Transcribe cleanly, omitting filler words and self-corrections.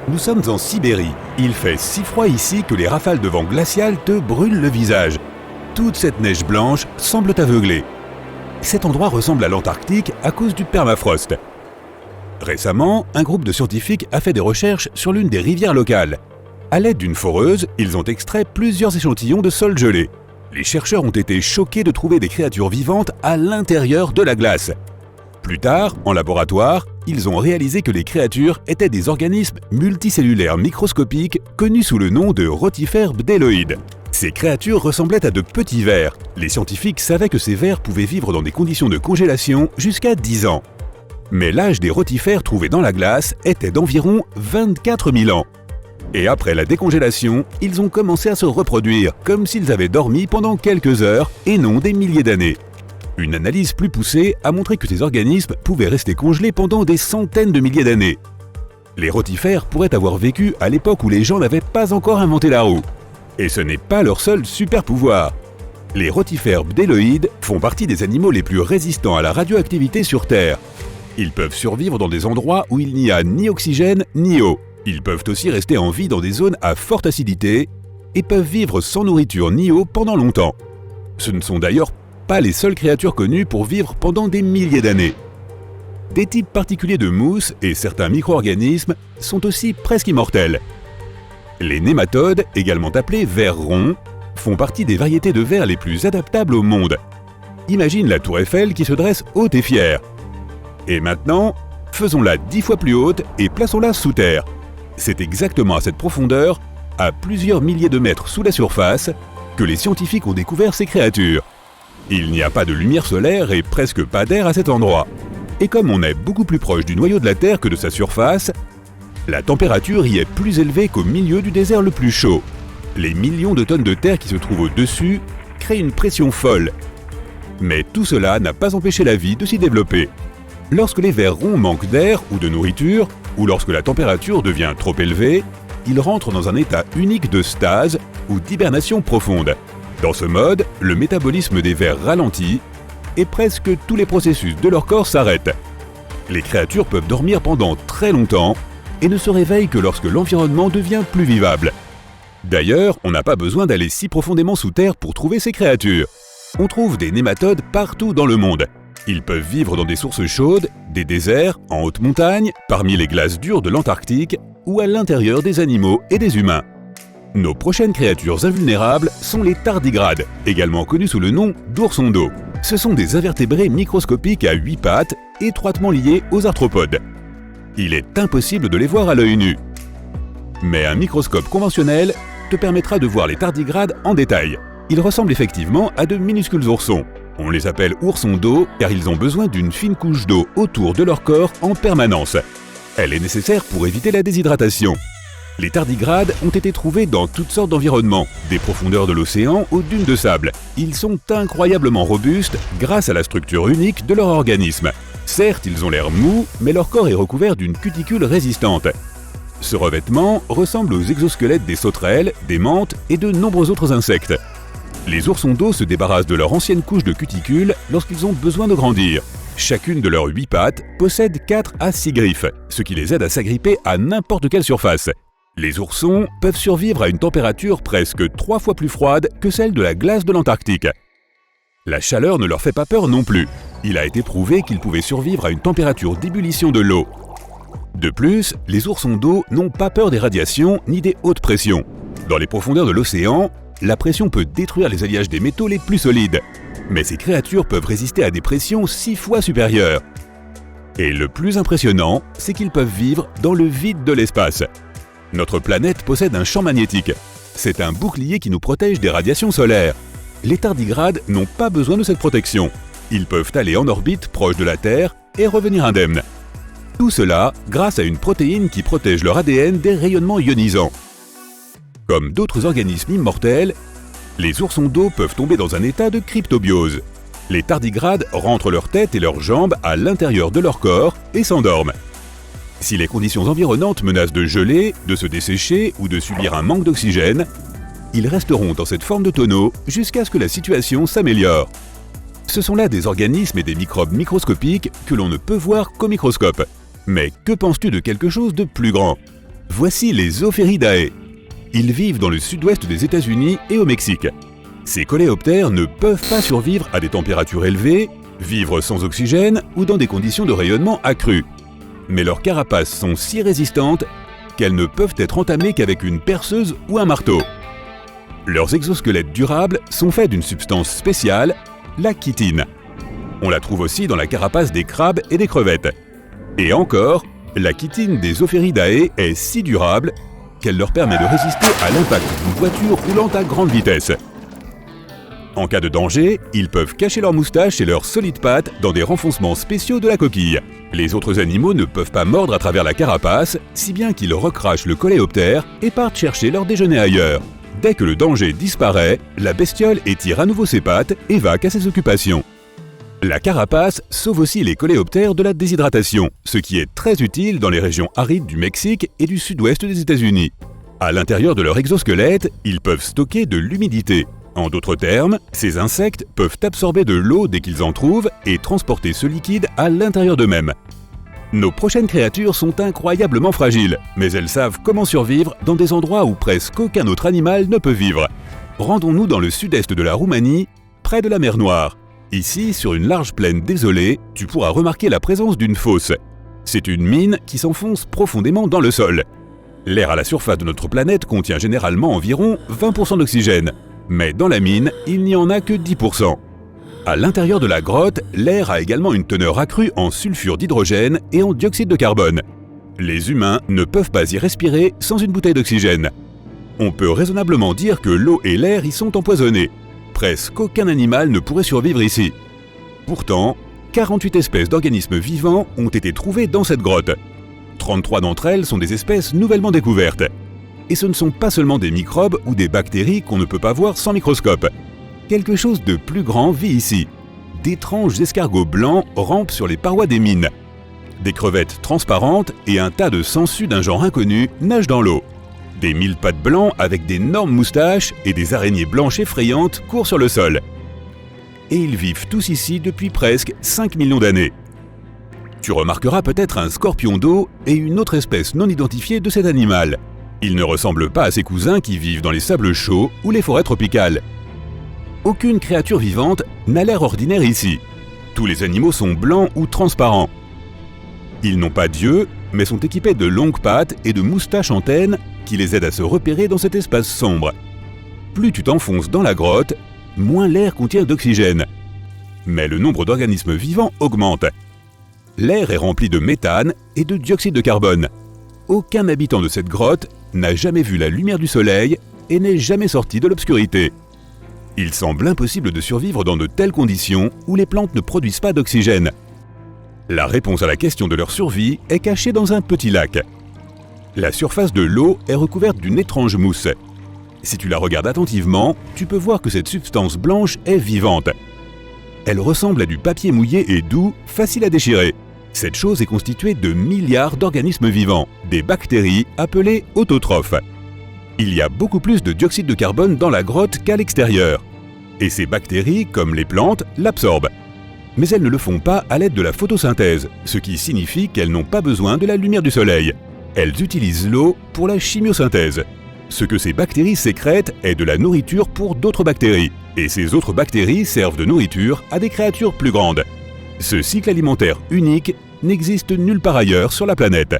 Nous sommes en Sibérie. Il fait si froid ici que les rafales de vent glacial te brûlent le visage. Toute cette neige blanche semble t'aveugler. Cet endroit ressemble à l'Antarctique à cause du permafrost. Récemment, un groupe de scientifiques a fait des recherches sur l'une des rivières locales. À l'aide d'une foreuse, ils ont extrait plusieurs échantillons de sol gelé. Les chercheurs ont été choqués de trouver des créatures vivantes à l'intérieur de la glace. Plus tard, en laboratoire, ils ont réalisé que les créatures étaient des organismes multicellulaires microscopiques connus sous le nom de rotifères bdelloïdes. Ces créatures ressemblaient à de petits vers. Les scientifiques savaient que ces vers pouvaient vivre dans des conditions de congélation jusqu'à 10 ans. Mais l'âge des rotifères trouvés dans la glace était d'environ 24 000 ans. Et après la décongélation, ils ont commencé à se reproduire, comme s'ils avaient dormi pendant quelques heures et non des milliers d'années. Une analyse plus poussée a montré que ces organismes pouvaient rester congelés pendant des centaines de milliers d'années. Les rotifères pourraient avoir vécu à l'époque où les gens n'avaient pas encore inventé la roue. Et ce n'est pas leur seul super pouvoir. Les rotifères bdelloïdes font partie des animaux les plus résistants à la radioactivité sur Terre. Ils peuvent survivre dans des endroits où il n'y a ni oxygène ni eau. Ils peuvent aussi rester en vie dans des zones à forte acidité et peuvent vivre sans nourriture ni eau pendant longtemps. Ce ne sont d'ailleurs pas les seules créatures connues pour vivre pendant des milliers d'années. Des types particuliers de mousse et certains micro-organismes sont aussi presque immortels. Les nématodes, également appelés vers ronds, font partie des variétés de vers les plus adaptables au monde. Imagine la tour Eiffel qui se dresse haute et fière. Et maintenant, faisons-la 10 fois plus haute et plaçons-la sous terre. C'est exactement à cette profondeur, à plusieurs milliers de mètres sous la surface, que les scientifiques ont découvert ces créatures. Il n'y a pas de lumière solaire et presque pas d'air à cet endroit. Et comme on est beaucoup plus proche du noyau de la Terre que de sa surface, la température y est plus élevée qu'au milieu du désert le plus chaud. Les millions de tonnes de terre qui se trouvent au-dessus créent une pression folle. Mais tout cela n'a pas empêché la vie de s'y développer. Lorsque les vers ronds manquent d'air ou de nourriture, ou lorsque la température devient trop élevée, ils rentrent dans un état unique de stase ou d'hibernation profonde. Dans ce mode, le métabolisme des vers ralentit et presque tous les processus de leur corps s'arrêtent. Les créatures peuvent dormir pendant très longtemps et ne se réveillent que lorsque l'environnement devient plus vivable. D'ailleurs, on n'a pas besoin d'aller si profondément sous terre pour trouver ces créatures. On trouve des nématodes partout dans le monde. Ils peuvent vivre dans des sources chaudes, des déserts, en haute montagne, parmi les glaces dures de l'Antarctique ou à l'intérieur des animaux et des humains. Nos prochaines créatures invulnérables sont les tardigrades, également connus sous le nom d'oursons d'eau. Ce sont des invertébrés microscopiques à 8 pattes, étroitement liés aux arthropodes. Il est impossible de les voir à l'œil nu. Mais un microscope conventionnel te permettra de voir les tardigrades en détail. Ils ressemblent effectivement à de minuscules oursons. On les appelle oursons d'eau car ils ont besoin d'une fine couche d'eau autour de leur corps en permanence. Elle est nécessaire pour éviter la déshydratation. Les tardigrades ont été trouvés dans toutes sortes d'environnements, des profondeurs de l'océan aux dunes de sable. Ils sont incroyablement robustes grâce à la structure unique de leur organisme. Certes, ils ont l'air mous, mais leur corps est recouvert d'une cuticule résistante. Ce revêtement ressemble aux exosquelettes des sauterelles, des mantes et de nombreux autres insectes. Les oursons d'eau se débarrassent de leur ancienne couche de cuticule lorsqu'ils ont besoin de grandir. Chacune de leurs 8 pattes possède 4 à 6 griffes, ce qui les aide à s'agripper à n'importe quelle surface. Les oursons peuvent survivre à une température presque 3 fois plus froide que celle de la glace de l'Antarctique. La chaleur ne leur fait pas peur non plus. Il a été prouvé qu'ils pouvaient survivre à une température d'ébullition de l'eau. De plus, les oursons d'eau n'ont pas peur des radiations ni des hautes pressions. Dans les profondeurs de l'océan, la pression peut détruire les alliages des métaux les plus solides. Mais ces créatures peuvent résister à des pressions 6 fois supérieures. Et le plus impressionnant, c'est qu'ils peuvent vivre dans le vide de l'espace. Notre planète possède un champ magnétique. C'est un bouclier qui nous protège des radiations solaires. Les tardigrades n'ont pas besoin de cette protection. Ils peuvent aller en orbite proche de la Terre et revenir indemnes. Tout cela grâce à une protéine qui protège leur ADN des rayonnements ionisants. Comme d'autres organismes immortels, les oursons d'eau peuvent tomber dans un état de cryptobiose. Les tardigrades rentrent leur tête et leurs jambes à l'intérieur de leur corps et s'endorment. Si les conditions environnantes menacent de geler, de se dessécher ou de subir un manque d'oxygène, ils resteront dans cette forme de tonneau jusqu'à ce que la situation s'améliore. Ce sont là des organismes et des microbes microscopiques que l'on ne peut voir qu'au microscope. Mais que penses-tu de quelque chose de plus grand ? Voici les Opheridae. Ils vivent dans le sud-ouest des États-Unis et au Mexique. Ces coléoptères ne peuvent pas survivre à des températures élevées, vivre sans oxygène ou dans des conditions de rayonnement accrues. Mais leurs carapaces sont si résistantes qu'elles ne peuvent être entamées qu'avec une perceuse ou un marteau. Leurs exosquelettes durables sont faits d'une substance spéciale, la chitine. On la trouve aussi dans la carapace des crabes et des crevettes. Et encore, la chitine des Opheridae est si durable qu'elle leur permet de résister à l'impact d'une voiture roulant à grande vitesse. En cas de danger, ils peuvent cacher leurs moustaches et leurs solides pattes dans des renfoncements spéciaux de la coquille. Les autres animaux ne peuvent pas mordre à travers la carapace, si bien qu'ils recrachent le coléoptère et partent chercher leur déjeuner ailleurs. Dès que le danger disparaît, la bestiole étire à nouveau ses pattes et va à ses occupations. La carapace sauve aussi les coléoptères de la déshydratation, ce qui est très utile dans les régions arides du Mexique et du sud-ouest des États-Unis. À l'intérieur de leur exosquelette, ils peuvent stocker de l'humidité. En d'autres termes, ces insectes peuvent absorber de l'eau dès qu'ils en trouvent et transporter ce liquide à l'intérieur d'eux-mêmes. Nos prochaines créatures sont incroyablement fragiles, mais elles savent comment survivre dans des endroits où presque aucun autre animal ne peut vivre. Rendons-nous dans le sud-est de la Roumanie, près de la mer Noire. Ici, sur une large plaine désolée, tu pourras remarquer la présence d'une fosse. C'est une mine qui s'enfonce profondément dans le sol. L'air à la surface de notre planète contient généralement environ 20% d'oxygène, mais dans la mine, il n'y en a que 10%. À l'intérieur de la grotte, l'air a également une teneur accrue en sulfure d'hydrogène et en dioxyde de carbone. Les humains ne peuvent pas y respirer sans une bouteille d'oxygène. On peut raisonnablement dire que l'eau et l'air y sont empoisonnés. Presque aucun animal ne pourrait survivre ici. Pourtant, 48 espèces d'organismes vivants ont été trouvées dans cette grotte. 33 d'entre elles sont des espèces nouvellement découvertes. Et ce ne sont pas seulement des microbes ou des bactéries qu'on ne peut pas voir sans microscope. Quelque chose de plus grand vit ici. D'étranges escargots blancs rampent sur les parois des mines. Des crevettes transparentes et un tas de sangsues d'un genre inconnu nagent dans l'eau. Des mille-pattes blancs avec d'énormes moustaches et des araignées blanches effrayantes courent sur le sol. Et ils vivent tous ici depuis presque 5 millions d'années. Tu remarqueras peut-être un scorpion d'eau et une autre espèce non identifiée de cet animal. Ils ne ressemblent pas à ses cousins qui vivent dans les sables chauds ou les forêts tropicales. Aucune créature vivante n'a l'air ordinaire ici. Tous les animaux sont blancs ou transparents. Ils n'ont pas d'yeux, mais sont équipés de longues pattes et de moustaches antennes qui les aident à se repérer dans cet espace sombre. Plus tu t'enfonces dans la grotte, moins l'air contient d'oxygène. Mais le nombre d'organismes vivants augmente. L'air est rempli de méthane et de dioxyde de carbone. Aucun habitant de cette grotte n'a jamais vu la lumière du soleil et n'est jamais sorti de l'obscurité. Il semble impossible de survivre dans de telles conditions où les plantes ne produisent pas d'oxygène. La réponse à la question de leur survie est cachée dans un petit lac. La surface de l'eau est recouverte d'une étrange mousse. Si tu la regardes attentivement, tu peux voir que cette substance blanche est vivante. Elle ressemble à du papier mouillé et doux, facile à déchirer. Cette chose est constituée de milliards d'organismes vivants, des bactéries appelées autotrophes. Il y a beaucoup plus de dioxyde de carbone dans la grotte qu'à l'extérieur. Et ces bactéries, comme les plantes, l'absorbent. Mais elles ne le font pas à l'aide de la photosynthèse, ce qui signifie qu'elles n'ont pas besoin de la lumière du soleil. Elles utilisent l'eau pour la chimiosynthèse. Ce que ces bactéries sécrètent est de la nourriture pour d'autres bactéries. Et ces autres bactéries servent de nourriture à des créatures plus grandes. Ce cycle alimentaire unique n'existe nulle part ailleurs sur la planète.